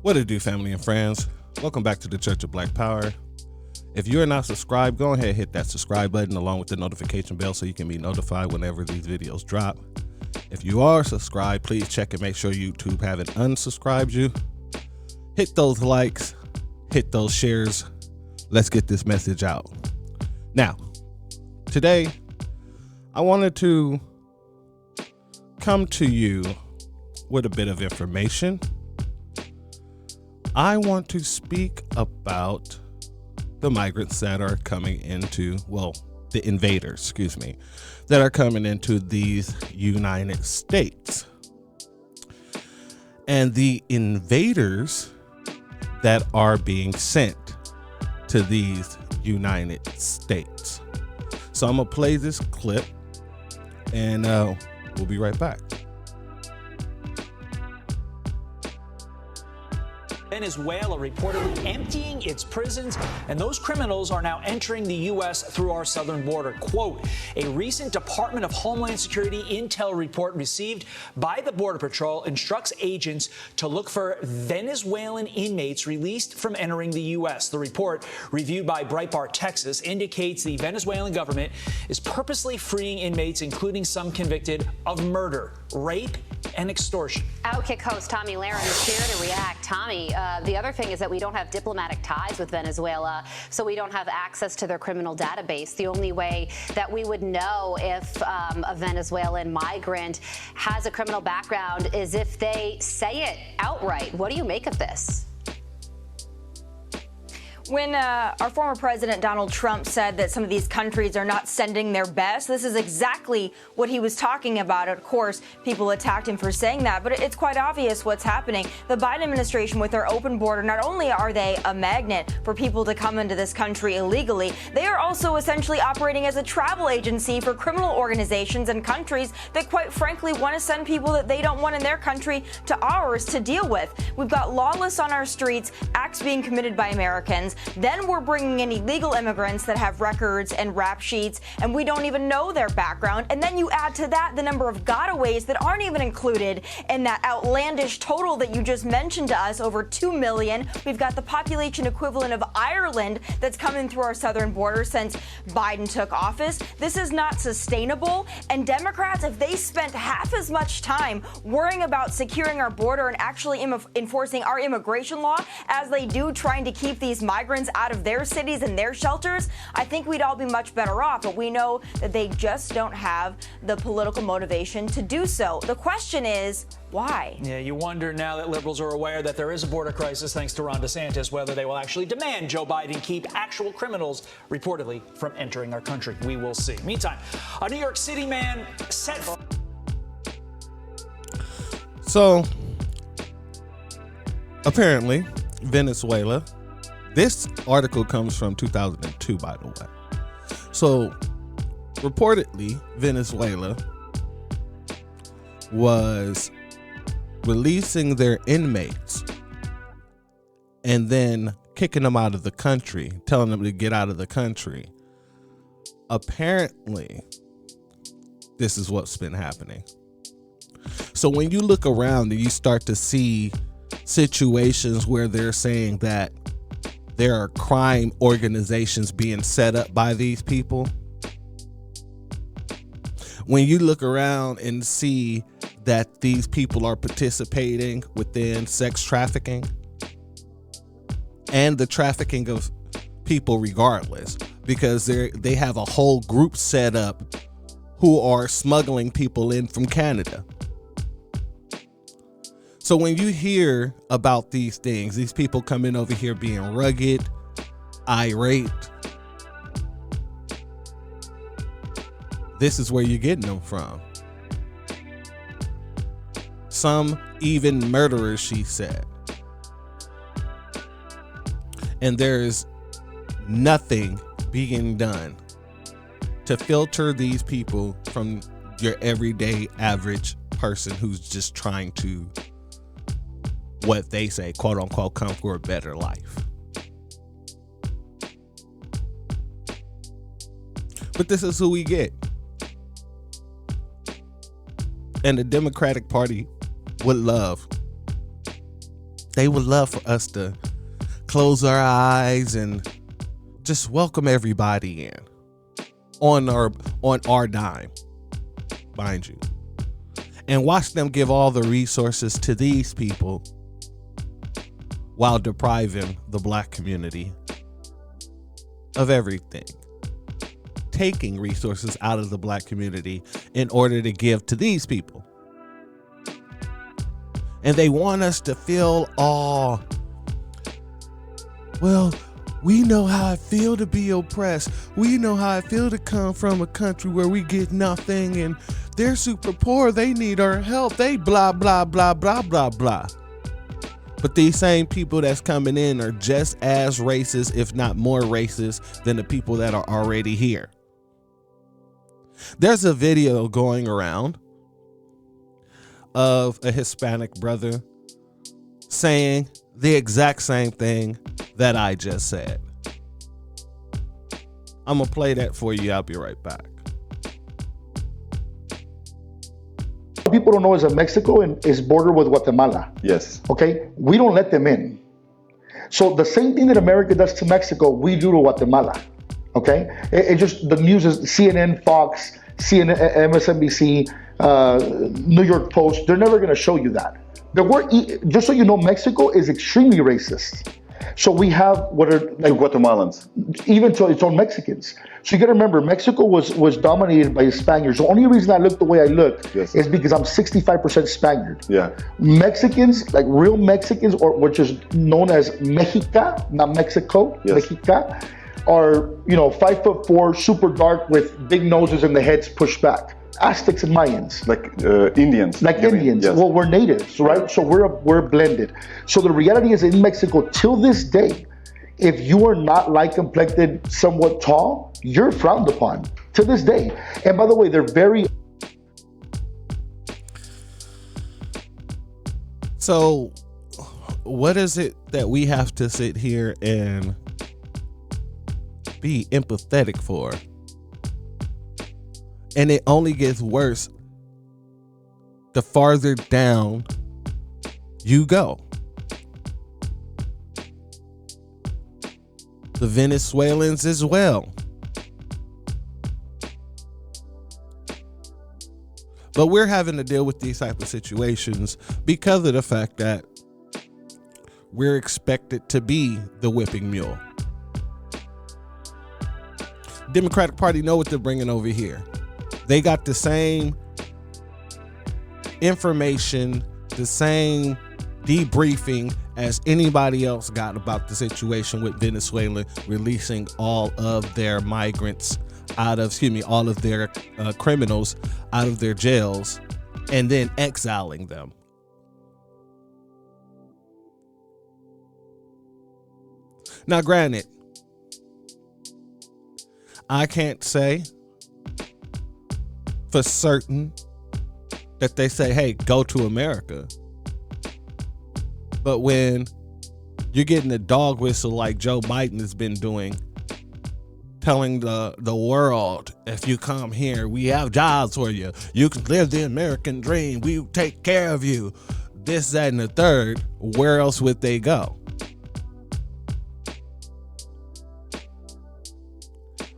What it do, family and friends? Welcome back to the Church of Black Power. If you're not subscribed, go ahead and hit that subscribe button along with the notification bell so you can be notified whenever these videos drop. If you are subscribed, please check and make sure YouTube haven't unsubscribed you. Hit those likes, hit those shares. Let's get this message out. Now, today, I wanted to come to you with a bit of information. I want to speak about the migrants that are coming into, the invaders, that are coming into these United States. And the invaders that are being sent to these United States. So I'm going to play this clip and we'll be right back. Venezuela reportedly emptying its prisons, and those criminals are now entering the U.S. through our southern border. Quote, a recent Department of Homeland Security intel report received by the Border Patrol instructs agents to look for Venezuelan inmates released from entering the U.S. The report, reviewed by Breitbart Texas, indicates the Venezuelan government is purposely freeing inmates, including some convicted of murder, rape, and extortion. Outkick host Tommy Lahren is here to react. Tommy, the other thing is that we don't have diplomatic ties with Venezuela, so we don't have access to their criminal database. The only way that we would know if a Venezuelan migrant has a criminal background is if they say it outright. What do you make of this? When our former president Donald Trump said that some of these countries are not sending their best, this is exactly what he was talking about. Of course, people attacked him for saying that, but it's quite obvious what's happening. The Biden administration, with their open border, not only are they a magnet for people to come into this country illegally, they are also essentially operating as a travel agency for criminal organizations and countries that, quite frankly, want to send people that they don't want in their country to ours to deal with. We've got lawless on our streets, acts being committed by Americans. Then we're bringing in illegal immigrants that have records and rap sheets, and we don't even know their background. And then you add to that the number of gotaways that aren't even included in that outlandish total that you just mentioned to us, over 2 million. We've got the population equivalent of Ireland that's coming through our southern border since Biden took office. This is not sustainable. And Democrats, if they spent half as much time worrying about securing our border and actually enforcing our immigration law as they do trying to keep these migrants out of their cities and their shelters, I think we'd all be much better off. But we know that they just don't have the political motivation to do so. The question is, why? Yeah, you wonder now that liberals are aware that there is a border crisis thanks to Ron DeSantis, whether they will actually demand Joe Biden keep actual criminals reportedly from entering our country. We will see. Meantime, a New York City man set... So, apparently, Venezuela... This article comes from 2002, by the way. So, reportedly, Venezuela was releasing their inmates and then kicking them out of the country, telling them to get out of the country. Apparently, this is what's been happening. So when you look around and you start to see situations where they're saying that there are crime organizations being set up by these people. When you look around and see that these people are participating within sex trafficking and the trafficking of people regardless, because they have a whole group set up who are smuggling people in from Canada. So when you hear about these things, these people coming over here being rugged, irate, this is where you're getting them from. Some even murderers, she said. And there's nothing being done to filter these people from your everyday average person who's just trying to, what they say, quote unquote, come for a better life. But this is who we get. And the Democratic Party would love they would love for us to close our eyes and just welcome everybody in on our dime, mind you, and watch them give all the resources to these people while depriving the black community of everything, taking resources out of the black community in order to give to these people. And they want us to feel all, well, we know how I feel to be oppressed. We know how I feel to come from a country where we get nothing and they're super poor. They need our help. They blah, blah, blah, blah, blah, blah. But these same people that's coming in are just as racist, if not more racist, than the people that are already here. There's a video going around of a Hispanic brother saying the exact same thing that I just said. I'm gonna play that for you. I'll be right back. People don't know is that Mexico is border with Guatemala. Yes. Okay, we don't let them in. So the same thing that America does to Mexico, we do to Guatemala. Okay, it just, the news is CNN, Fox, CNN, MSNBC, New York Post. They're never going to show you that. Just so you know, Mexico is extremely racist. So we have what are like Guatemalans, even to its own Mexicans. So you got to remember, Mexico was dominated by Spaniards. The only reason I look the way I look is because I'm 65% Spaniard. Yeah. Mexicans, like real Mexicans, or which is known as Mexica, not Mexico, Mexica, are 5'4", super dark with big noses and the heads pushed back. Aztecs and Mayans, like Indians. Like Indians. Yes. Well, we're natives, right? So we're blended. So the reality is, in Mexico, till this day, if you are not light complected, somewhat tall, you're frowned upon to this day. And by the way, they're very. So, what is it that we have to sit here and be empathetic for? And it only gets worse the farther down you go. The Venezuelans as well. But we're having to deal with these type of situations because of the fact that we're expected to be the whipping mule. Democratic Party know what they're bringing over here. They got the same information, the same debriefing as anybody else got about the situation with Venezuela releasing all of their migrants all of their criminals out of their jails and then exiling them. Now, granted, I can't say for certain that they say, hey, go to America. But when you're getting a dog whistle like Joe Biden has been doing, telling the world, if you come here, we have jobs for you. You can live the American dream. We take care of you. This, that, and the third. Where else would they go?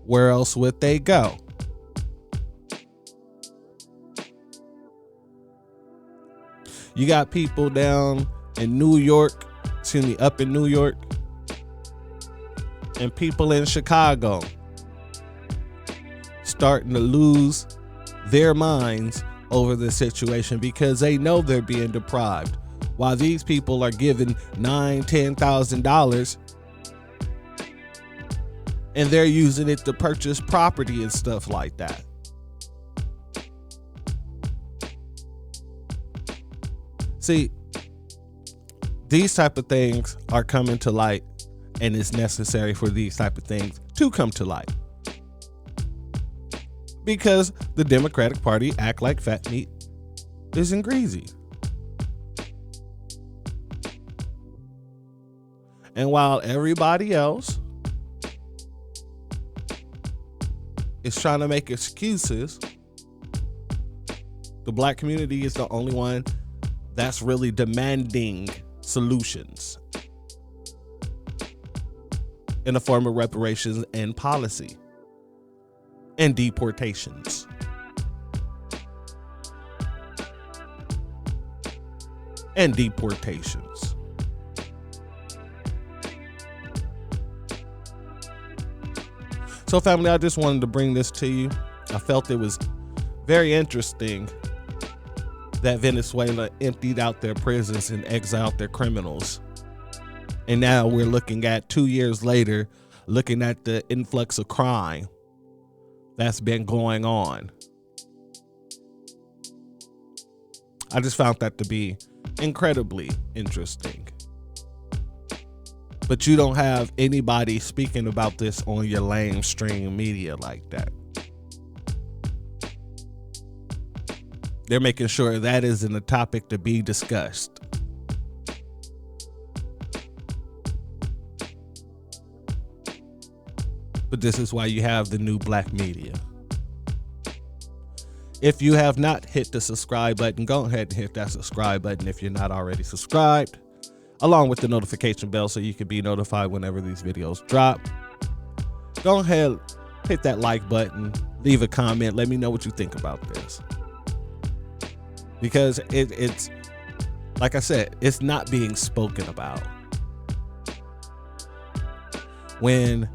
Where else would they go? You got people down in New York, up in New York, and people in Chicago starting to lose their minds over the situation because they know they're being deprived. While these people are given $9,000-$10,000 and they're using it to purchase property and stuff like that. See, these type of things are coming to light, and it's necessary for these type of things to come to light. Because the Democratic Party act like fat meat isn't greasy. And while everybody else is trying to make excuses, the black community is the only one that's really demanding solutions in the form of reparations and policy and deportations. And deportations. So, family, I just wanted to bring this to you. I felt it was very interesting that Venezuela emptied out their prisons and exiled their criminals. And now we're looking at 2 years later, looking at the influx of crime that's been going on. I just found that to be incredibly interesting. But you don't have anybody speaking about this on your lamestream media like that. They're making sure that isn't a topic to be discussed. But this is why you have the new black media. If you have not hit the subscribe button, go ahead and hit that subscribe button if you're not already subscribed, along with the notification bell so you can be notified whenever these videos drop. Go ahead, hit that like button, leave a comment, let me know what you think about this. Because it's, like I said, it's not being spoken about. When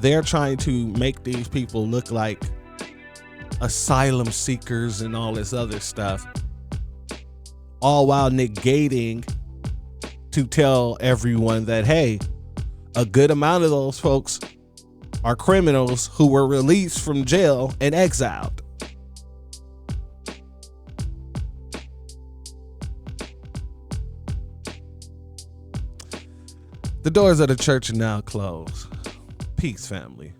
they're trying to make these people look like asylum seekers and all this other stuff, all while negating to tell everyone that, hey, a good amount of those folks are criminals who were released from jail and exiled. The doors of the church are now closed. Peace, family.